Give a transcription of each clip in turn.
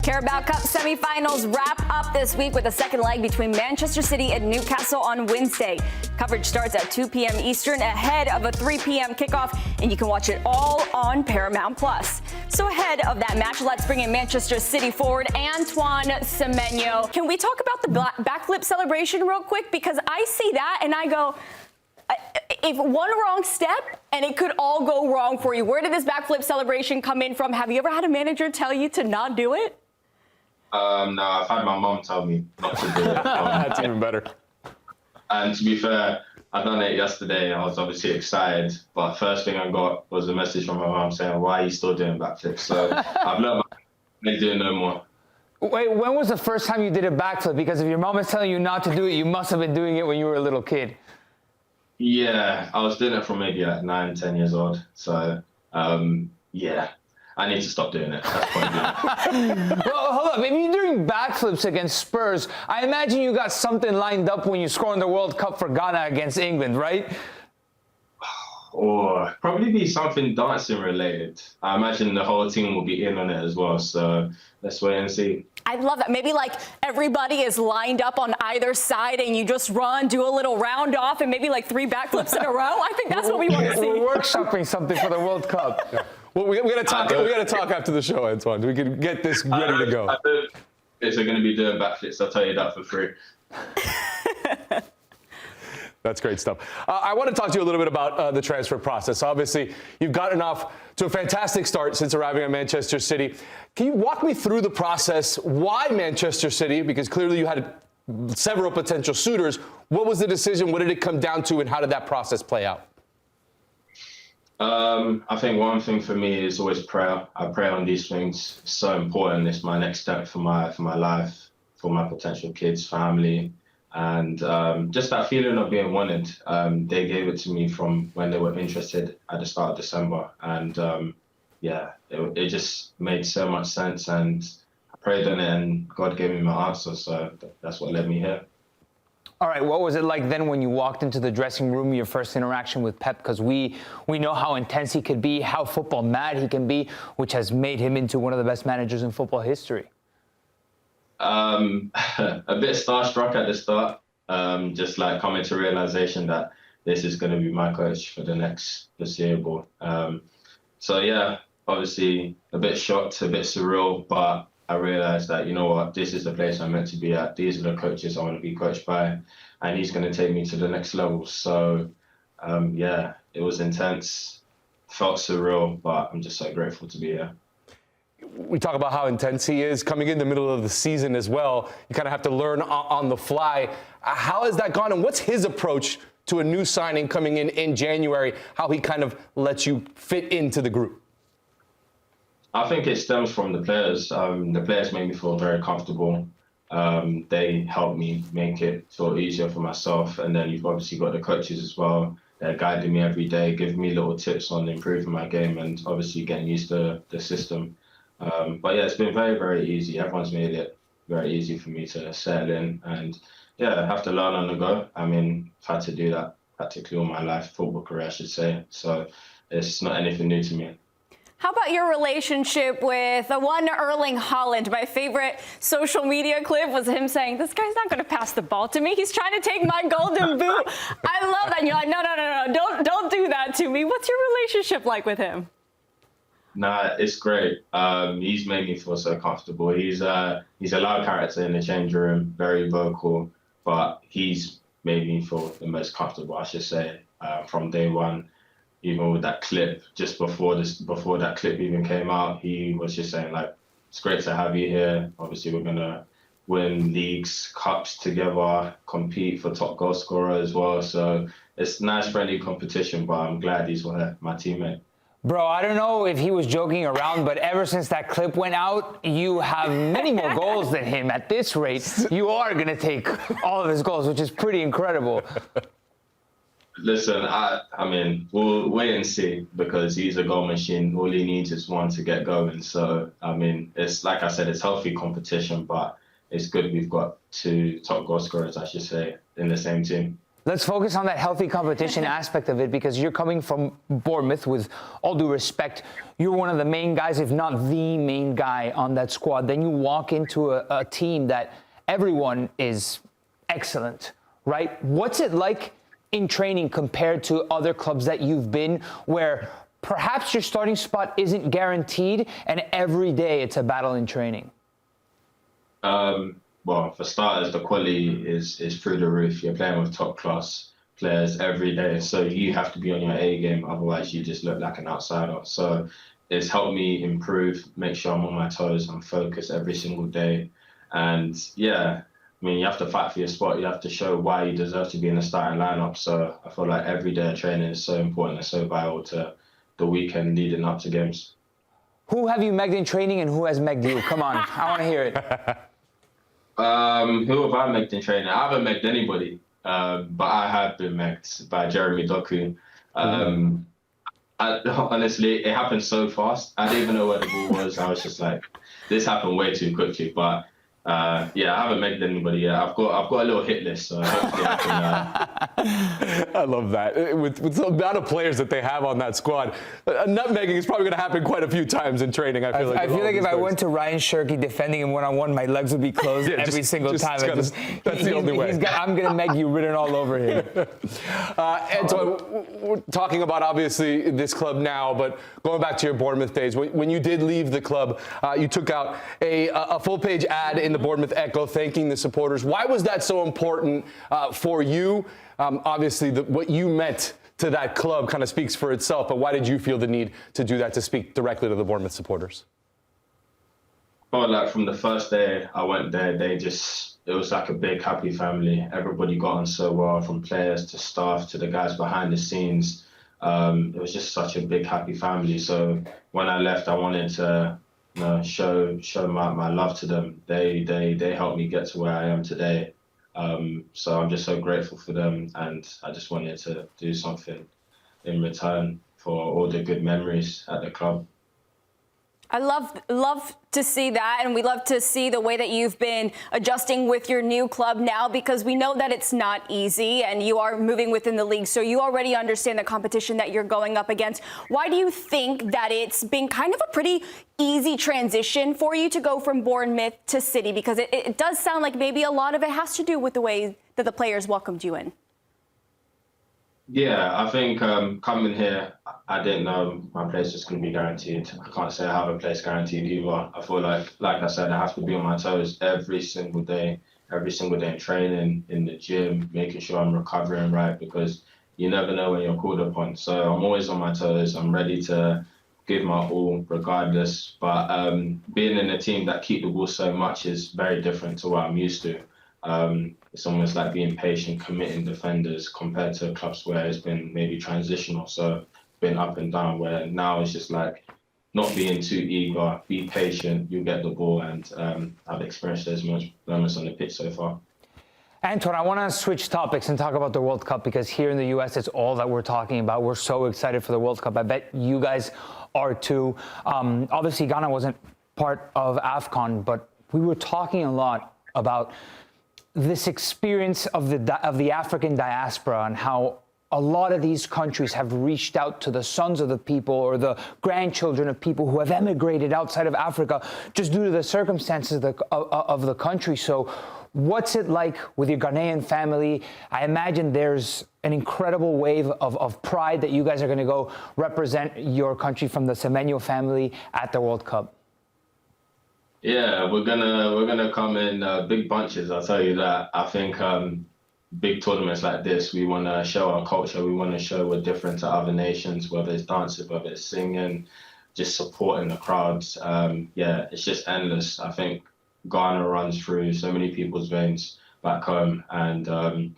Carabao Cup semifinals wrap up this week with a second leg between Manchester City and Newcastle on Wednesday. Coverage starts at 2 p.m. Eastern ahead of a 3 p.m. kickoff, and you can watch it all on Paramount+. So ahead of that match, let's bring in Manchester City forward Antoine Semenyo. Can we talk about the backflip celebration real quick? Because I see that and I go, if one wrong step and it could all go wrong for you. Where did this backflip celebration come in from? Have you ever had a manager tell you to not do it? No, I've had my mom tell me not to do it. That's even better. And to be fair, I done it yesterday. I was obviously excited, but first thing I got was a message from my mom saying, "Why are you still doing backflips?" So I've learned not doing no more. Wait, when was the first time you did a backflip? Because if your mom is telling you not to do it, you must have been doing it when you were a little kid. Yeah, I was doing it from maybe like 9, 10 years old. So, yeah, I need to stop doing it. That's pointless. Well, hold up. If you're doing backflips against Spurs, I imagine you got something lined up when you score in the World Cup for Ghana against England, right? Or probably be something dancing related. I imagine the whole team will be in on it as well. So let's wait and see. I love that. Maybe like everybody is lined up on either side and you just run, do a little round off, and maybe like 3 backflips in a row. I think that's what we want to see. We're workshopping something for the World Cup. Yeah. Well, we got to talk after the show, Antoine. We can get this ready to go. If they're going to be doing backflips, I'll tell you that for free. That's great stuff. I want to talk to you a little bit about the transfer process. Obviously, you've gotten off to a fantastic start since arriving at Manchester City. Can you walk me through the process? Why Manchester City? Because clearly you had several potential suitors. What was the decision? What did it come down to? And how did that process play out? I think one thing for me is always prayer. I pray on these things. It's so important. It's my next step for my life, for my potential kids, family. And just that feeling of being wanted, they gave it to me from when they were interested at the start of December. And yeah, it just made so much sense. And I prayed on it and God gave me my answer. So that's what led me here. All right, what was it like then when you walked into the dressing room, your first interaction with Pep? Because we know how intense he could be, how football mad he can be, which has made him into one of the best managers in football history. A bit starstruck at the start, just like coming to realization that this is going to be my coach for the next foreseeable. So yeah, obviously a bit shocked, a bit surreal, but I realized that, you know what, this is the place I'm meant to be at. These are the coaches I want to be coached by, and he's going to take me to the next level. So yeah, it was intense, felt surreal, but I'm just so grateful to be here. We talk about how intense he is coming in the middle of the season as well. You kind of have to learn on the fly. How has that gone? And what's his approach to a new signing coming in January? How he kind of lets you fit into the group? I think it stems from the players. The players made me feel very comfortable. They helped me make it feel easier for myself. And then you've obviously got the coaches as well. They're guiding me every day, giving me little tips on improving my game and obviously getting used to the system. But yeah, it's been very, very easy. Everyone's made it very easy for me to settle in. And yeah, I have to learn on the go. I mean, I've had to do that practically all my life, football career, I should say. So it's not anything new to me. How about your relationship with the one Erling Haaland? My favorite social media clip was him saying, "This guy's not going to pass the ball to me. He's trying to take my golden boot." I love that. And you're like, no, don't do that to me. What's your relationship like with him? Nah, it's great. He's made me feel so comfortable. He's a loud character in the change room, very vocal, but he's made me feel the most comfortable, I should say, from day one. Even with that clip, just before that clip even came out, he was just saying, like, it's great to have you here. Obviously, we're going to win leagues, cups together, compete for top goal scorer as well. So it's nice, friendly competition, but I'm glad he's my teammate. Bro, I don't know if he was joking around, but ever since that clip went out, you have many more goals than him. At this rate, you are going to take all of his goals, which is pretty incredible. Listen, I mean, we'll wait and see because he's a goal machine. All he needs is one to get going. So, I mean, it's like I said, it's healthy competition, but it's good we've got 2 top goal scorers, I should say, in the same team. Let's focus on that healthy competition aspect of it, because you're coming from Bournemouth. With all due respect, you're one of the main guys, if not the main guy on that squad. Then you walk into a team that everyone is excellent, right? What's it like in training compared to other clubs that you've been, where perhaps your starting spot isn't guaranteed and every day it's a battle in training? Well, for starters, the quality is through the roof. You're playing with top class players every day, so you have to be on your A game. Otherwise, you just look like an outsider. So it's helped me improve, make sure I'm on my toes, I'm focused every single day. And yeah, I mean, you have to fight for your spot. You have to show why you deserve to be in the starting lineup. So I feel like every day of training is so important and so vital to the weekend leading up to games. Who have you megged in training and who has megged you? Come on, I want to hear it. Who have I megged in training? I haven't megged anybody, but I have been megged by Jeremy Doku. Honestly, it happened so fast. I didn't even know where the ball was. I was just like, this happened way too quickly. But yeah, I haven't megged anybody yet. I've got a little hit list, so hopefully I can. I love that. With the amount of players that they have on that squad, nutmegging is probably going to happen quite a few times in training. I feel like if I went to Ryan Shirky defending him one-on-one, my legs would be closed every single time. That's the only way. I'm going to meg you written all over him. Antoine, we're talking about obviously this club now, but going back to your Bournemouth days, when you did leave the club, you took out a full-page ad in the Bournemouth Echo thanking the supporters. Why was that so important for you? Obviously, what you meant to that club kind of speaks for itself, but why did you feel the need to do that, to speak directly to the Bournemouth supporters? Well, like from the first day I went there, it was like a big happy family. Everybody got on so well, from players to staff to the guys behind the scenes. It was just such a big happy family. So when I left, I wanted to show my love to them. They helped me get to where I am today. So I'm just so grateful for them, and I just wanted to do something in return for all the good memories at the club. I love to see that, and we love to see the way that you've been adjusting with your new club now, because we know that it's not easy and you are moving within the league, so you already understand the competition that you're going up against. Why do you think that it's been kind of a pretty easy transition for you to go from Bournemouth to City? Because it does sound like maybe a lot of it has to do with the way that the players welcomed you in. Yeah, I think coming here, I didn't know my place was going to be guaranteed. I can't say I have a place guaranteed either. I feel like I said, I have to be on my toes every single day in training, in the gym, making sure I'm recovering right, because you never know when you're called upon. So I'm always on my toes. I'm ready to give my all regardless. But being in a team that keep the ball so much is very different to what I'm used to. It's almost like being patient, committing defenders, compared to clubs where it's been maybe transitional, so been up and down, where now it's just like not being too eager, be patient, you get the ball, and I've experienced those moments on the pitch so far. Antoine, I want to switch topics and talk about the World Cup, because here in the U.S., it's all that we're talking about. We're so excited for the World Cup. I bet you guys are too. Obviously, Ghana wasn't part of AFCON, but we were talking a lot about this experience of the African diaspora, and how a lot of these countries have reached out to the sons of the people or the grandchildren of people who have emigrated outside of Africa just due to the circumstances of the country. So what's it like with your Ghanaian family? I imagine there's an incredible wave of pride that you guys are going to go represent your country from the Semenyo family at the World Cup. Yeah, we're gonna come in big bunches. I'll tell you that. I think big tournaments like this, we want to show our culture. We want to show we're different to other nations, whether it's dancing, whether it's singing, just supporting the crowds. Yeah, it's just endless. I think Ghana runs through so many people's veins back home, and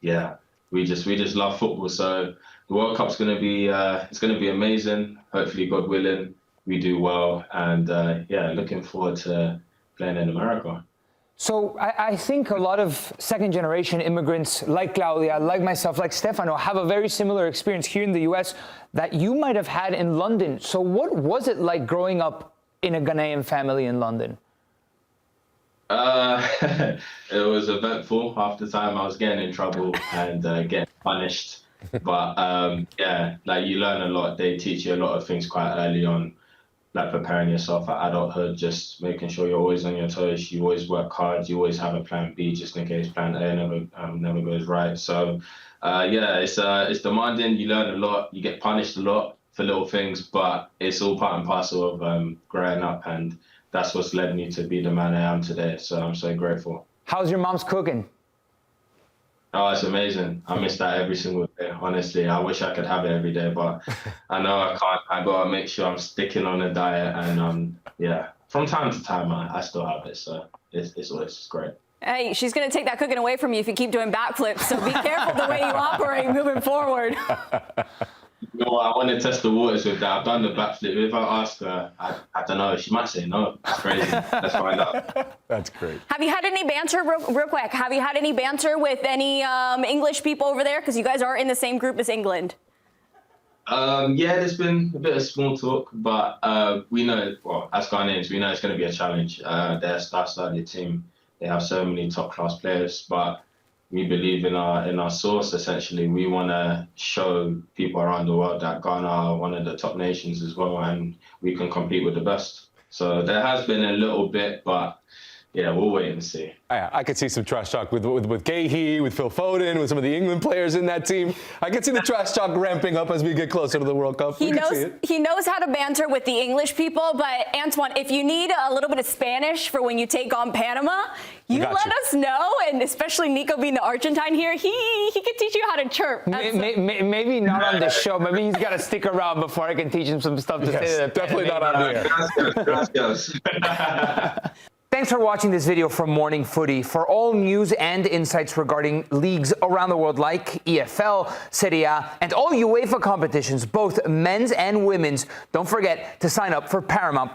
yeah, we just love football. So the World Cup's gonna be it's gonna be amazing. Hopefully, God willing, we do well, and yeah, looking forward to playing in America. So I think a lot of second-generation immigrants like Claudia, like myself, like Stefano, have a very similar experience here in the U.S. that you might have had in London. So what was it like growing up in a Ghanaian family in London? It was eventful. Half the time I was getting in trouble and getting punished. But yeah, like you learn a lot. They teach you a lot of things quite early on, like preparing yourself for adulthood, just making sure you're always on your toes. You always work hard. You always have a plan B just in case plan A never goes right. So yeah, it's demanding. You learn a lot. You get punished a lot for little things, but it's all part and parcel of growing up, and that's what's led me to be the man I am today. So I'm so grateful. How's your mom's cooking? Oh, it's amazing. I miss that every single day, honestly. I wish I could have it every day, but I know I can't. I got to make sure I'm sticking on a diet, and yeah, from time to time, I still have it. So it's always great. Hey, she's going to take that cooking away from you if you keep doing backflips, so be careful the way you operate moving forward. You know what, I want to test the waters with that. I've done the backflip. If I ask her, I don't know. She might say no. It's crazy. Let's find out. That's great. Have you had any banter, real quick, have you had any banter with any English people over there? Because you guys are in the same group as England. Yeah, there's been a bit of small talk, but we know, well, as Ghanaians, we know it's going to be a challenge. They're a star-studded team. They have so many top-class players, but we believe in our source. Essentially, we want to show people around the world that Ghana are one of the top nations as well, and we can compete with the best. So there has been a little bit, but yeah, we'll wait and see. I could see some trash talk with Gahey, with Phil Foden, with some of the England players in that team. I could see the trash talk ramping up as we get closer to the World Cup. He knows how to banter with the English people, but Antoine, if you need a little bit of Spanish for when you take on Panama, you let us know, and especially Nico being the Argentine here, he can teach you how to chirp. Maybe not on the show. Maybe he's got to stick around before I can teach him some stuff to say. Definitely not on the air. Thanks for watching this video from Morning Footy. For all news and insights regarding leagues around the world like EFL, Serie A, and all UEFA competitions, both men's and women's, don't forget to sign up for Paramount+.